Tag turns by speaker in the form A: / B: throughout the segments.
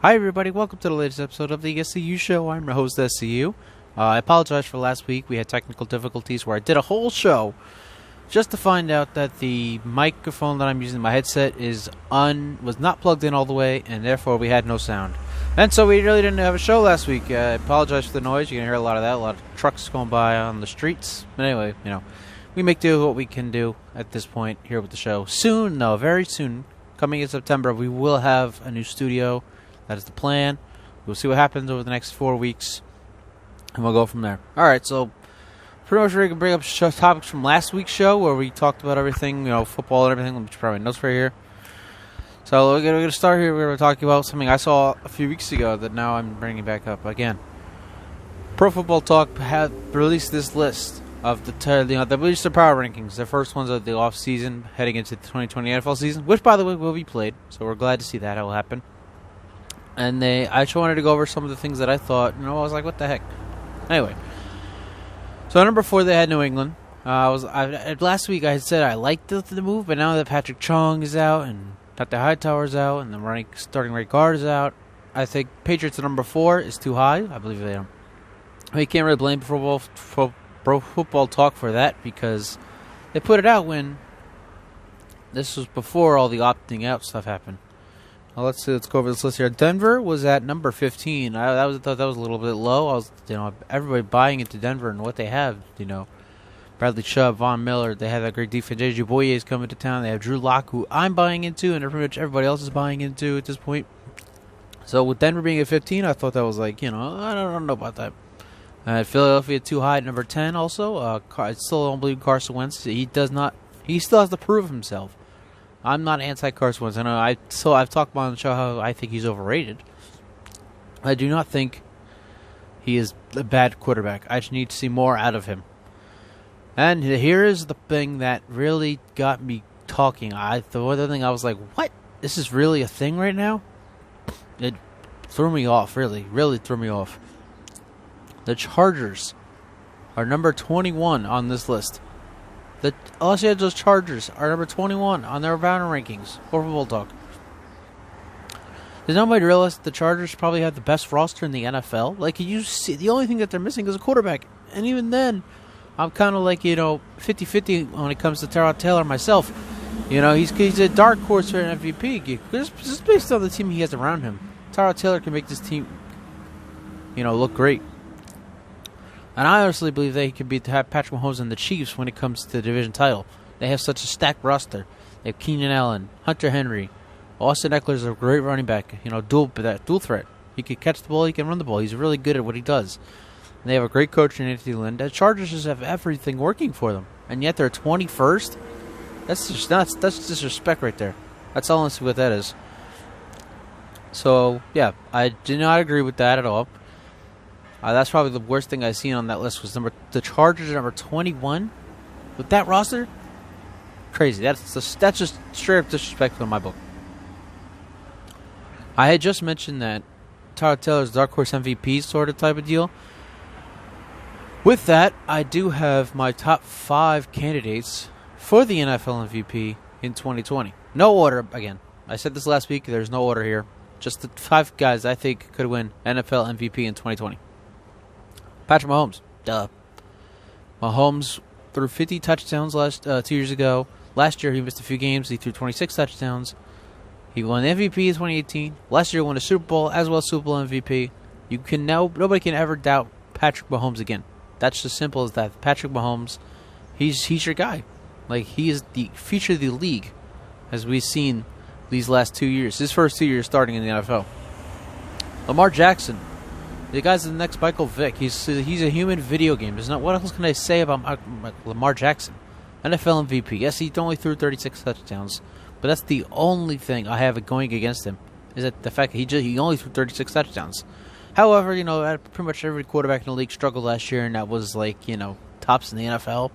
A: Hi everybody, welcome to the latest episode of the SCU show. I'm your host, SCU. I apologize for last week. We had technical difficulties where I did a whole show just to find out that the microphone that I'm using, my headset, was not plugged in all the way, and therefore we had no sound. And so we really didn't have a show last week. I apologize for the noise. You're going to hear a lot of that, a lot of trucks going by on the streets. But anyway, we make do with what we can do at this point here with the show. Soon, very soon, coming in September, we will have a new studio. That is the plan. We'll see what happens over the next 4 weeks, and we'll go from there. Alright, so pretty much we're going to bring up topics from last week's show where we talked about everything, football and everything, which probably notes right here. So we're going to start here. We're going to talk about something I saw a few weeks ago that now I'm bringing back up again. Pro Football Talk had released this list of they released their power rankings, their first ones of the off season heading into the 2020 NFL season, which by the way will be played. So we're glad to see that will happen. And I just wanted to go over some of the things that I thought. I was like, what the heck? Anyway, so number 4 they had New England. Last week I had said I liked the move, but now that Patrick Chung is out and Dr. Hightower's out and the starting right guard is out, I think Patriots at number 4 is too high. I believe they are. You can't really blame Pro Football Talk for that because they put it out when this was before all the opting out stuff happened. Well, let's go over this list here. Denver was at number 15. I thought that was a little bit low. Everybody buying into Denver and what they have. Bradley Chubb, Von Miller. They have that great defense. J.J. Boye is coming to town. They have Drew Lock, who I'm buying into, and pretty much everybody else is buying into at this point. So with Denver being at 15, I thought that was I don't know about that. Philadelphia too high at number 10. Also, I still don't believe Carson Wentz. He still has to prove himself. I'm not anti-Carson Wentz. I know I've talked about on the show how I think he's overrated. I do not think he is a bad quarterback. I just need to see more out of him. And here is the thing that really got me talking. The other thing I was like, what? This is really a thing right now? It threw me off, really threw me off. The Chargers are number 21 on this list. The Los Angeles Chargers are number 21 on their power rankings for Football Talk. Does nobody realize that the Chargers probably have the best roster in the NFL? The only thing that they're missing is a quarterback. And even then, I'm kind of 50-50 when it comes to Tyrod Taylor myself. He's a dark horse for an MVP. Just based on the team he has around him. Tyrod Taylor can make this team, look great. And I honestly believe they could beat Patrick Mahomes and the Chiefs when it comes to the division title. They have such a stacked roster. They have Keenan Allen, Hunter Henry, Austin Eckler is a great running back. Dual threat. He can catch the ball, he can run the ball. He's really good at what he does. And they have a great coach in Anthony Lynn. The Chargers just have everything working for them, and yet they're 21st. That's just nuts. That's disrespect right there. That's honestly what that is. So yeah, I do not agree with that at all. That's probably the worst thing I've seen on that list was the Chargers are number 21 with that roster. Crazy. That's just straight up disrespectful in my book. I had just mentioned that Tyrod Taylor's dark horse MVP sort of type of deal. With that, I do have my top 5 candidates for the NFL MVP in 2020. No order again. I said this last week. There's no order here. Just the 5 guys I think could win NFL MVP in 2020. Patrick Mahomes. Duh. Mahomes threw 50 touchdowns 2 years ago. Last year he missed a few games. He threw 26 touchdowns. He won MVP in 2018. Last year he won a Super Bowl as well as Super Bowl MVP. Nobody can ever doubt Patrick Mahomes again. That's as simple as that. Patrick Mahomes, he's your guy. He is the future of the league, as we've seen these last 2 years. His first 2 years starting in the NFL. Lamar Jackson. The guy's the next Michael Vick. He's a human video game. What else can I say about Lamar Jackson? NFL MVP. Yes, he only threw 36 touchdowns, but that's the only thing I have going against him. Is that the fact that he only threw 36 touchdowns. However, pretty much every quarterback in the league struggled last year, and that was tops in the NFL.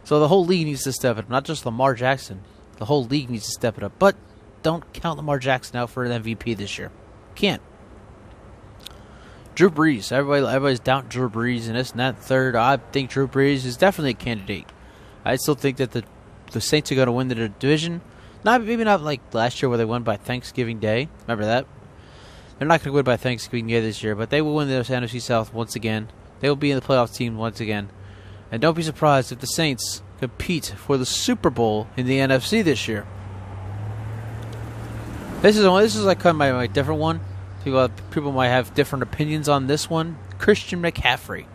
A: So the whole league needs to step it up. Not just Lamar Jackson. The whole league needs to step it up. But don't count Lamar Jackson out for an MVP this year. Can't. Drew Brees. Everybody's doubting Drew Brees and this and that. Third, I think Drew Brees is definitely a candidate. I still think that the Saints are going to win the division. Maybe not like last year where they won by Thanksgiving Day. Remember that? They're not going to win by Thanksgiving Day this year, but they will win the NFC South once again. They will be in the playoff team once again. And don't be surprised if the Saints compete for the Super Bowl in the NFC this year. This is like kind of my different one. People might have different opinions on this one. Christian McCaffrey,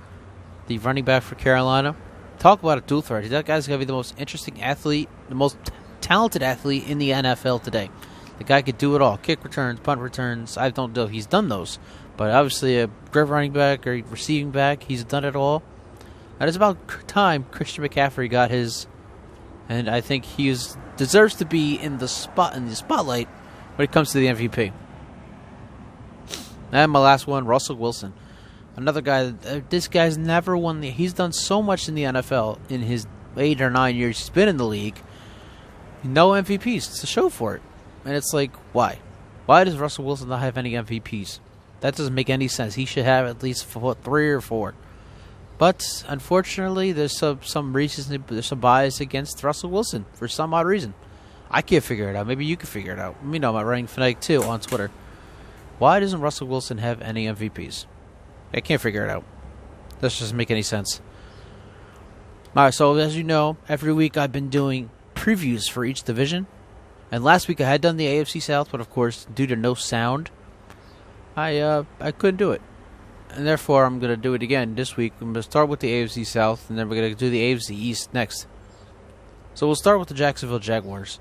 A: the running back for Carolina. Talk about a dual threat. That guy's going to be the most interesting athlete, the most talented athlete in the NFL today. The guy could do it all. Kick returns, punt returns. I don't know if he's done those. But obviously a great running back or receiving back, he's done it all. And it's about time Christian McCaffrey got his. And I think he deserves to be in the spotlight when it comes to the MVP. And my last one, Russell Wilson. Another guy, this guy's never won he's done so much in the NFL in his 8 or 9 years he's been in the league. No MVPs to show for it. And it's like, why? Why does Russell Wilson not have any MVPs? That doesn't make any sense. He should have at least 3 or 4. But unfortunately, there's some reason, there's some bias against Russell Wilson for some odd reason. I can't figure it out. Maybe you can figure it out. Let me know about Running Fanatic 2 on Twitter. Why doesn't Russell Wilson have any MVPs? I can't figure it out. That doesn't make any sense. Alright, so as you know, every week I've been doing previews for each division. And last week I had done the AFC South, but of course, due to no sound, I couldn't do it. And therefore, I'm going to do it again this week. I'm going to start with the AFC South, and then we're going to do the AFC East next. So we'll start with the Jacksonville Jaguars.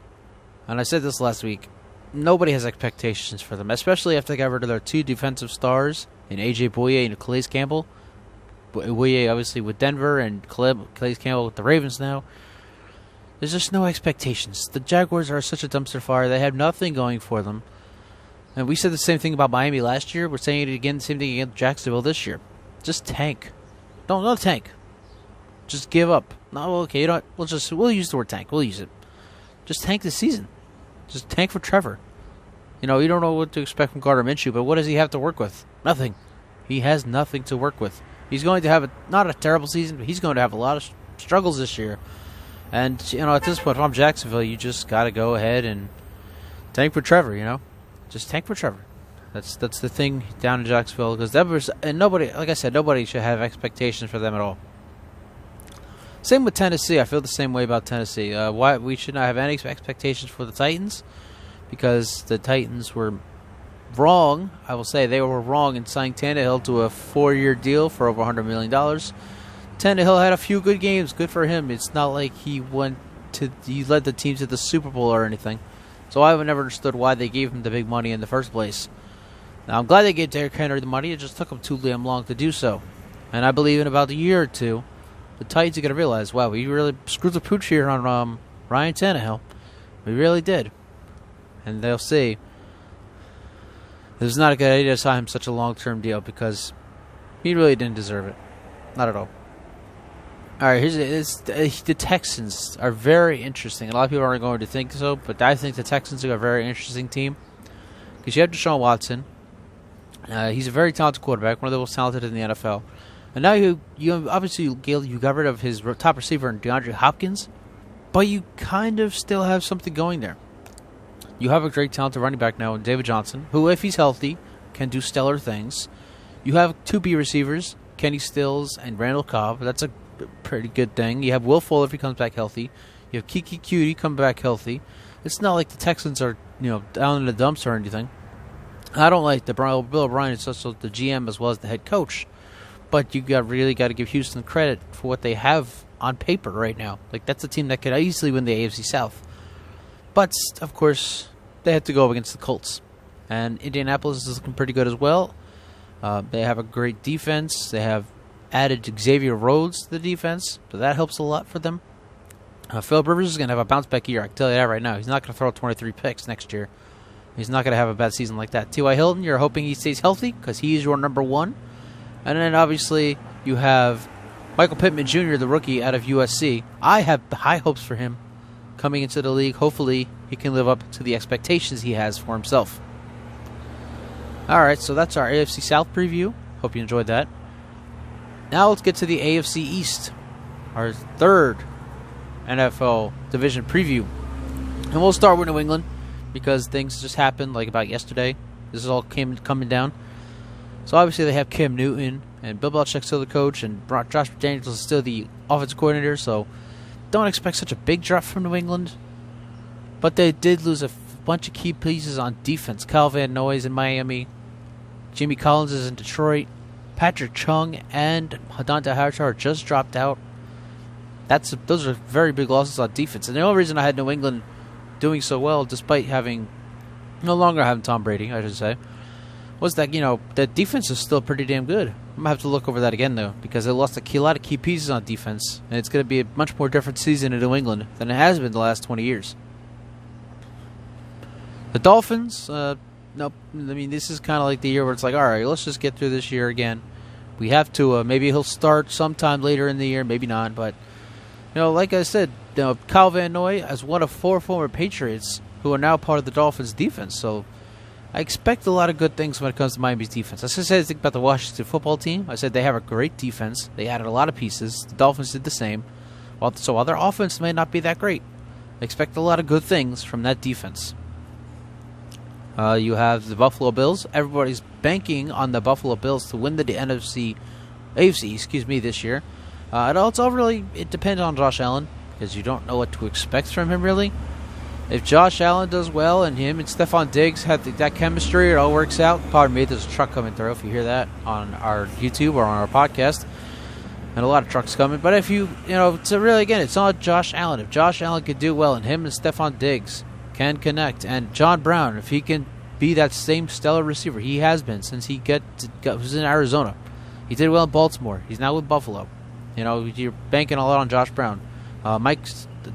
A: And I said this last week. Nobody has expectations for them, especially after they got rid of their 2 defensive stars in A.J. Bouye and Calais Campbell. Bouye, obviously, with Denver, and Calais Campbell with the Ravens now. There's just no expectations. The Jaguars are such a dumpster fire. They have nothing going for them. And we said the same thing about Miami last year. We're saying it again, the same thing against Jacksonville this year. Just tank. Don't tank. Just give up. No, okay, you know what? We'll use the word tank. We'll use it. Just tank the season. Just tank for Trevor. You know, you don't know what to expect from Gardner Minshew, but what does he have to work with? Nothing. He has nothing to work with. He's going to have not a terrible season, but he's going to have a lot of struggles this year. And, you know, at this point, if I'm Jacksonville, you just got to go ahead and tank for Trevor, you know? Just tank for Trevor. That's the thing down in Jacksonville, because nobody, like I said, nobody should have expectations for them at all. Same with Tennessee. I feel the same way about Tennessee. Why we should not have any expectations for the Titans, because the Titans were wrong. I will say they were wrong in signing Tannehill to a 4-year deal for over $100 million. Tannehill had a few good games. Good for him. It's not like he led the team to the Super Bowl or anything. So I have never understood why they gave him the big money in the first place. Now, I'm glad they gave Derrick Henry the money. It just took him too damn long to do so. And I believe in about a year or two, the Titans are going to realize, wow, we really screwed the pooch here on Ryan Tannehill. We really did. And they'll see. It was not a good idea to sign him such a long-term deal, because he really didn't deserve it. Not at all. All right, the Texans are very interesting. A lot of people aren't going to think so, but I think the Texans are a very interesting team, because you have Deshaun Watson. He's a very talented quarterback, one of the most talented in the NFL. And now you obviously got rid of his top receiver, DeAndre Hopkins, but you kind of still have something going there. You have a great talented running back now in David Johnson, who, if he's healthy, can do stellar things. You have 2 B receivers, Kenny Stills and Randall Cobb. That's a pretty good thing. You have Will Fuller if he comes back healthy. You have Kiki Cutie come back healthy. It's not like the Texans are, down in the dumps or anything. I don't like Bill O'Brien is also the GM as well as the head coach, but you really got to give Houston credit for what they have on paper right now. Like, that's a team that could easily win the AFC South. But of course, they had to go up against the Colts, and Indianapolis is looking pretty good as well. They have a great defense. They have added Xavier Rhodes to the defense, so that helps a lot for them. Philip Rivers is going to have a bounce-back year, I can tell you that right now. He's not going to throw 23 picks next year. He's not going to have a bad season like that. T.Y. Hilton, you're hoping he stays healthy, because he is your number 1. And then, obviously, you have Michael Pittman Jr., the rookie out of USC. I have high hopes for him coming into the league. Hopefully, he can live up to the expectations he has for himself. All right, so that's our AFC South preview. Hope you enjoyed that. Now let's get to the AFC East, our third NFL division preview. And we'll start with New England, because things just happened like about yesterday. This This is all coming down. So obviously they have Cam Newton, and Bill Belichick's still the coach, and Josh McDaniels is still the offensive coordinator, so don't expect such a big drop from New England. But they did lose a bunch of key pieces on defense. Kyle Van Noy's in Miami. Jimmy Collins is in Detroit. Patrick Chung and Hadante Howard just dropped out. Those are very big losses on defense. And the only reason I had New England doing so well, despite no longer having Tom Brady, I should say, was that, the defense is still pretty damn good. I'm going to have to look over that again, though, because they lost a lot of key pieces on defense, and it's going to be a much more different season in New England than it has been the last 20 years. The Dolphins, nope. I mean, this is kind of like the year where it's like, all right, let's just get through this year again. We have to. Maybe he'll start sometime later in the year, maybe not. But, like I said, Kyle Van Noy is one of 4 former Patriots who are now part of the Dolphins' defense. So I expect a lot of good things when it comes to Miami's defense. I said think about the Washington football team. I said they have a great defense. They added a lot of pieces. The Dolphins did the same. So while their offense may not be that great, I expect a lot of good things from that defense. You have the Buffalo Bills. Everybody's banking on the Buffalo Bills to win the AFC, this year. It depends on Josh Allen, because you don't know what to expect from him, really. If Josh Allen does well and him and Stephon Diggs have that chemistry, it all works out. Pardon me, there's a truck coming through if you hear that on our YouTube or on our podcast. And a lot of trucks coming. But if it's not Josh Allen. If Josh Allen could do well and him and Stephon Diggs can connect, and John Brown, if he can be that same stellar receiver he has been since he was in Arizona. He did well in Baltimore. He's now with Buffalo. You're banking a lot on Josh Brown.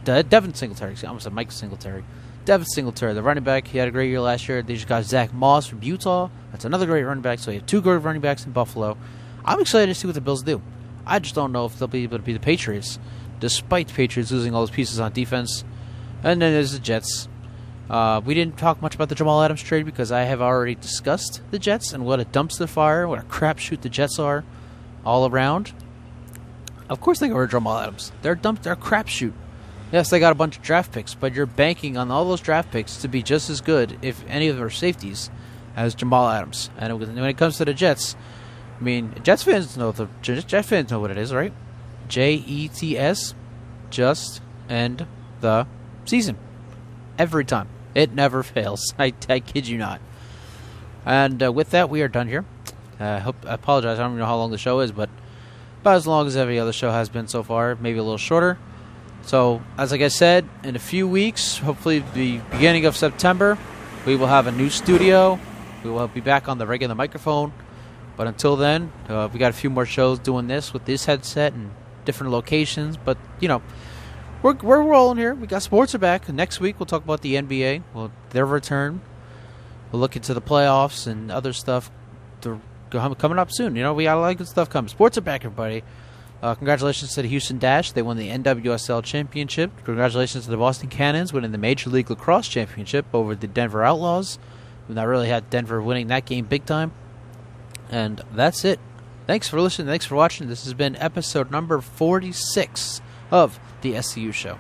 A: Devin Singletary. I almost said Mike Singletary. Devin Singletary, the running back. He had a great year last year. They just got Zach Moss from Utah. That's another great running back. So you have 2 great running backs in Buffalo. I'm excited to see what the Bills do. I just don't know if they'll be able to beat the Patriots, despite the Patriots losing all those pieces on defense. And then there's the Jets. We didn't talk much about the Jamal Adams trade because I have already discussed the Jets and what a dumpster fire, what a crapshoot the Jets are all around. Of course they got rid of Jamal Adams. They're a crapshoot. Yes, they got a bunch of draft picks, but you're banking on all those draft picks to be just as good, if any of them are safeties, as Jamal Adams. And when it comes to the Jets, I mean, Jets fans know what it is, right? JETS, just end the season. Every time. It never fails. I kid you not. And with that, we are done here. I apologize. I don't even know how long the show is, but about as long as every other show has been so far. Maybe a little shorter. So, like I said, in a few weeks, hopefully the beginning of September, we will have a new studio. We will be back on the regular microphone. But until then, we got a few more shows doing this with this headset and different locations. But, we're rolling here. We got sports are back. Next week we'll talk about the NBA. Their return. We'll look into the playoffs and other stuff coming up soon. We got a lot of good stuff coming. Sports are back, everybody. Congratulations to the Houston Dash. They won the NWSL Championship. Congratulations to the Boston Cannons winning the Major League Lacrosse Championship over the Denver Outlaws. And I really had Denver winning that game big time. And that's it. Thanks for listening. Thanks for watching. This has been episode number 46 of the SCU Show.